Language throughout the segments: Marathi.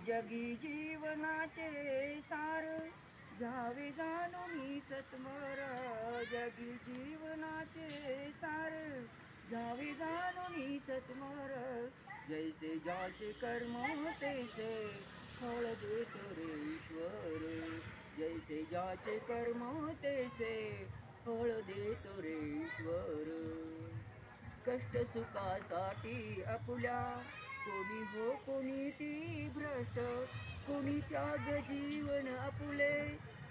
जगी जीवनाचे सार घ्यावे जाणून सत्वर. जगी जीवनाचे सार घ्यावे जाणून सत्वर. जैसे ज्याचे कर्म तैसे फळ देतो रे ईश्वर. जैसे ज्याचे कर्म तैसे फळ देतो रे ईश्वर. कष्ट सुखासाठी आपुल्या कोणी हो कोणी ती भ्रष्ट. कोणी त्याग जीवन आपुले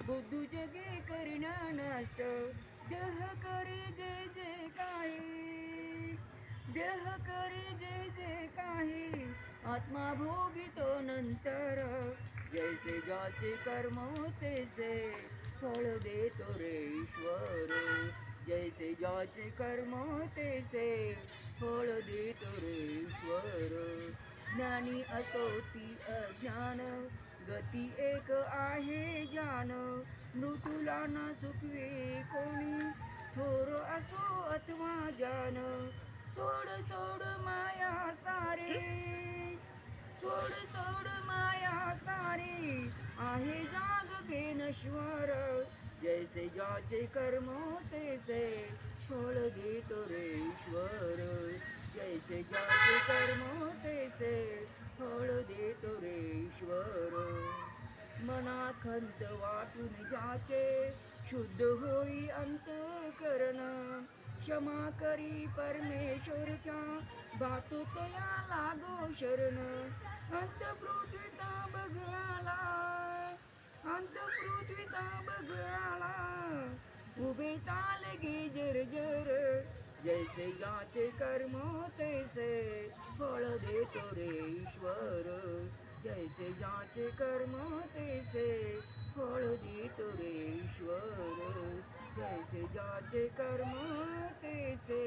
बुद्धू जगे करिना नष्ट. देह करी जे जे काही, देह करी जे जे काही, आत्मा भोगितो नंतर. जैसे ज्याचे कर्म तैसे फळ देतो रे ईश्वर. जैसे ज्याचे कर्म तैसे फळ देतो रे ईश्वर. ज्ञानी असो ती अज्ञान गती एक आहे जान. मृत्यूला ना सुखवे कोणी थोर असो अथवा जान. सोड सोड माया सारी, सोड सोड माया सारी, आहे जाग घे नश्वर. जैसे ज्याचे कर्म तैसे फळ देतो रे ईश्वर. जैसे ज्याचे कर्म तैसे फळ देतो रे ईश्वर. मनात खंत वाटून ज्याचे शुद्ध होई अंतःकरण. क्षमा करी परमेश्वर त्या भातो तया लागो शरण. अंतःपृथ्वीता बघाला, अंतःपृथ्वीता बघाला, उभे चालगे जर. जैसे ज्याचे कर्म तैसे फळ देतो रे ईश्वर. जैसे ज्याचे कर्म तैसे फळ देतो रे ईश्वर. जैसे ज्याचे कर्म तैसे